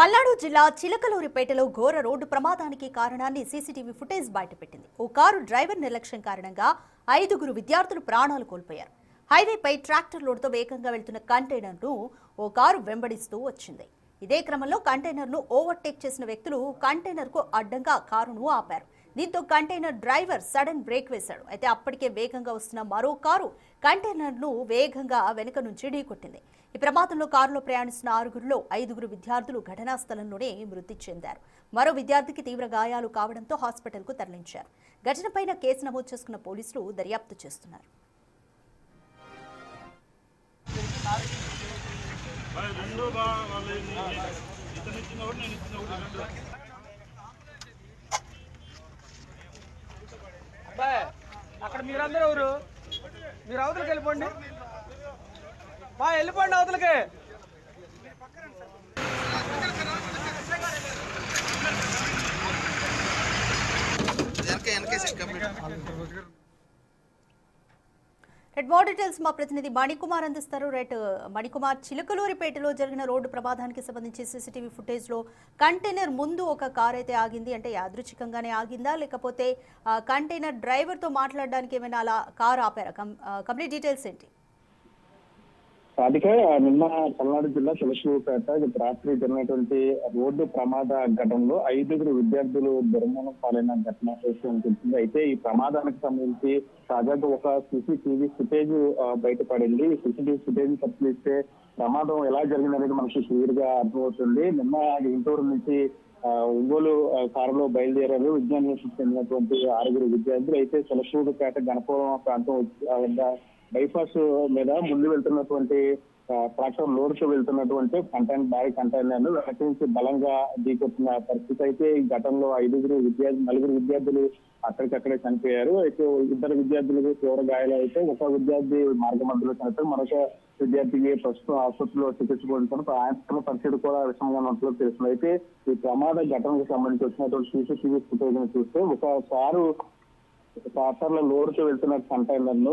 పల్నాడు జిల్లా చిలకలూరిపేటలో ఘోర రోడ్డు ప్రమాదానికి కారణాన్ని సీసీటీవీ ఫుటేజ్ బయటపెట్టింది. ఓ కారు డ్రైవర్ నిర్లక్ష్యం కారణంగా 5 విద్యార్థులు ప్రాణాలు కోల్పోయారు. హైవేపై ట్రాక్టర్ లోడ్తో వేగంగా వెళ్తున్న కంటైనర్ను ఓ కారు వెంబడిస్తూ వచ్చింది. ఇదే క్రమంలో కంటైనర్ను ఓవర్టేక్ చేసిన వ్యక్తులు కంటైనర్కు అడ్డంగా కారును ఆపారు. దీంతో కంటైనర్ డ్రైవర్ సడన్ బ్రేక్ వేశాడు. అయితే అప్పటికే వేగంగా వస్తున్న మరో కారు కంటైనర్ను వేగంగా వెనుక నుంచి ఢీకొట్టింది. ఈ ప్రమాదంలో కారులో ప్రయాణిస్తున్న 6గురిలో 5 విద్యార్థులు ఘటనా స్థలంలోనే మృతి చెందారు. మరో విద్యార్థికి తీవ్ర గాయాలు కావడంతో హాస్పిటల్కు తరలించారు. ఘటనపైన కేసు నమోదు చేసుకున్న పోలీసులు దర్యాప్తు చేస్తున్నారు. అక్కడ మీరందరూ ఎవరు? మీరు అవతలకి వెళ్ళిపోండి, వెళ్ళిపోండి అవతలకి. మోర్ డీటెయిల్స్ మా ప్రతినిధి మణికుమార్ అందిస్తారు. మణికుమార్, చిలకలూరిపేటలో జరిగిన రోడ్డు ప్రమాదానికి సంబంధించి సీసీటీవీ ఫుటేజ్ లో కంటైనర్ ముందు ఒక కార్ అయితే ఆగింది. అంటే యాదృచ్ఛికంగానే ఆగిందా, లేకపోతే కంటైనర్ డ్రైవర్ తో మాట్లాడడానికి ఏమైనా అలా కారు ఆపారా? కంప్లీట్ డీటెయిల్స్ ఏంటి? రాధిక, నిన్న పల్నాడు జిల్లా చిలకలూరిపేట రాత్రి జరిగినటువంటి రోడ్డు ప్రమాద ఘటనలో 5 విద్యార్థులు దుర్మరణం పాలైన ఘటన తెలిసింది. అయితే ఈ ప్రమాదానికి సంబంధించి తాజాగా ఒక సీసీటీవీ ఫుటేజ్ బయటపడింది. సీసీటీవీ ఫుటేజ్ పరిశీలిస్తే ప్రమాదం ఎలా జరిగిందనేది మనకు క్లియర్ గా అర్థమవుతుంది. నిన్న ఇంటూరు నుంచి ఒంగోలు కారులో బయలుదేరారు విజ్ఞాన చెందినటువంటి 6 విద్యార్థులు. అయితే చిలకలూరిపేట గణపురం ప్రాంతం బైపాస్ మీద ముందు వెళ్తున్నటువంటి ట్రాక్టర్ లోడ్ తో వెళ్తున్నటువంటి భారీ కంటైనర్ వెనక నుంచి బలంగా ఢీకొట్టిన పరిస్థితి. అయితే ఈ ఘటనలో 4 విద్యార్థులు అక్కడికక్కడే చనిపోయారు. అయితే 2 విద్యార్థులకు తీవ్ర గాయాలు అయితే ఒక విద్యార్థి మార్గ మధ్యలో చనిపోయి మరొక విద్యార్థికి ప్రస్తుతం ఆసుపత్రిలో చికిత్స పొందుతున్న ఆయన పరిస్థితి కూడా విషమంగా ఉన్నట్లు తెలుస్తుంది. అయితే ఈ ప్రమాద ఘటనకు సంబంధించి వచ్చినటువంటి సీసీటీవీ ఫుటేజ్ ని చూస్తే ఒక కారు ట్రాక్టర్ల లోడ్ తో వెళ్తున్న కంటైనర్ ను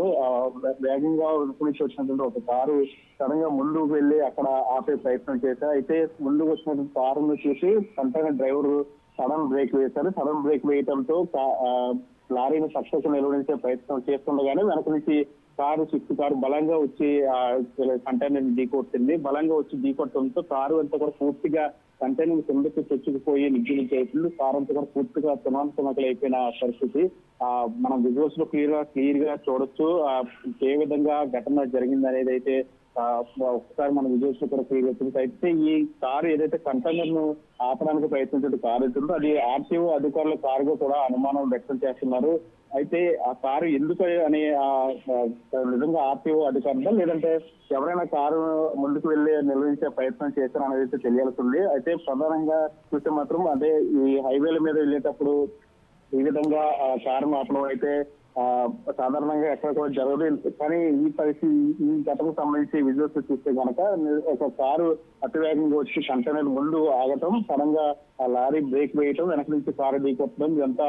వేగంగా నుంచి వచ్చినటువంటి ఒక కారు సడన్ గా ముందుకు వెళ్లి అక్కడ ఆపే ప్రయత్నం చేశారు. అయితే ముందుకు వచ్చినటువంటి కారును చూసి కంటైనర్ డ్రైవర్ సడన్ బ్రేక్ వేశారు. సడన్ బ్రేక్ వేయడంతో లారీని పక్కకు నిలవడించే ప్రయత్నం చేస్తుండగానే వెనక నుంచి స్విఫ్ట్ కారు బలంగా వచ్చి కంటైనర్ ఢీకొట్టింది. బలంగా వచ్చి ఢీకొట్టడంతో కారు అంతా కూడా పూర్తిగా కంటైనర్ కిందకి చొచ్చుకుపోయి నిగ్గులు చేసింది. కారు అంతా కూడా పూర్తిగా తునకలైపోయిన పరిస్థితి మనం విజువల్స్ లో క్లియర్ గా చూడొచ్చు. ఏ విధంగా ఘటన జరిగింది అనేది అయితే ఒకసారి మన విజువల్స్ లో కూడా క్లియర్ వచ్చింది. అయితే ఈ కారు ఏదైతే కంటైనర్ ను ఆపడానికి ప్రయత్నించే కారు అవుతుందో అది ఆర్టీఓ అధికారుల కారుగా కూడా అనుమానం వ్యక్తం చేస్తున్నారు. అయితే ఆ కారు ఎందుకు అని నిజంగా ఆర్టీఓ అధికారులు లేదంటే ఎవరైనా కారు ముందుకు వెళ్లి నిర్వహించే ప్రయత్నం చేస్తారో అనేది అయితే తెలియాల్సింది. అయితే ప్రధానంగా చూస్తే మాత్రం అదే ఈ హైవేల మీద వెళ్ళేటప్పుడు ఈ విధంగా కారు ఆపడం అయితే సాధారణంగా ఎక్కడ కూడా జరగదు. కానీ ఈ ఘటనకు సంబంధించి విజువల్స్ చూస్తే కనుక ఒక కారు అతివేగంగా వచ్చి కంటైనర్ ముందు ఆగటం, సడన్ గా ఆ లారీ బ్రేక్ వేయటం, వెనక నుంచి కారు ఢీకొట్టడం ఇదంతా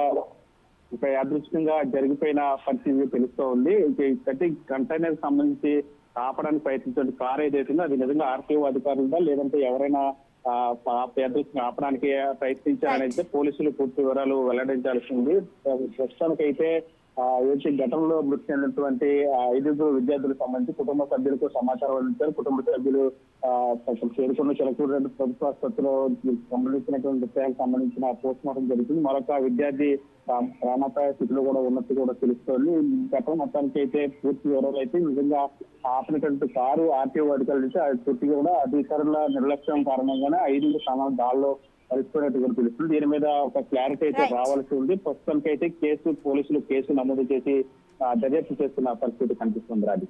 ఒక యాదృచ్ఛికంగా జరిగిపోయిన పరిస్థితి తెలుస్తూ ఉంది. ప్రతి కంటైనర్ సంబంధించి ఆపడానికి ప్రయత్నించిన కారు ఏదైతుందో అది నిజంగా ఆర్టీఓ అధికారులుగా లేదంటే ఎవరైనా యాదృచ్ఛికంగా ఆపడానికి ప్రయత్నించారనైతే పోలీసులు పూర్తి వివరాలు వెల్లడించాల్సి ఉంది. ప్రస్తుతానికైతే ఏదైతే ఘటనలో మృతి చెందినటువంటి 5 విద్యార్థులకు సంబంధించి కుటుంబ సభ్యులకు సమాచారం అందించారు. కుటుంబ సభ్యులు చేరుకున్న చిలకలూరు ప్రభుత్వ ఆసుపత్రిలో సంబంధించినటువంటి మృతదేహాలకు సంబంధించిన పోస్ట్ మార్టం జరుగుతుంది. మరొక విద్యార్థి ప్రాణాపాయ స్థితిలో కూడా ఉన్నట్టు కూడా తెలుస్తోంది. ఘటన మొత్తానికి అయితే పూర్తి వివరాలు అయితే నిజంగా ఆపినటువంటి కారు ఆర్టీఓ అధికారులు అయితే పూర్తిగా కూడా అధికారుల నిర్లక్ష్యం కారణంగానే 5 స్థానాలు దానిలో కలిసిపోయినట్టు కూడా తెలుస్తుంది. దీని మీద ఒక క్లారిటీ అయితే రావాల్సి ఉంది. ప్రస్తుతానికి అయితే పోలీసులు కేసు నమోదు చేసి దర్యాప్తు చేస్తున్న పరిస్థితి కనిపిస్తుంది. రాజు.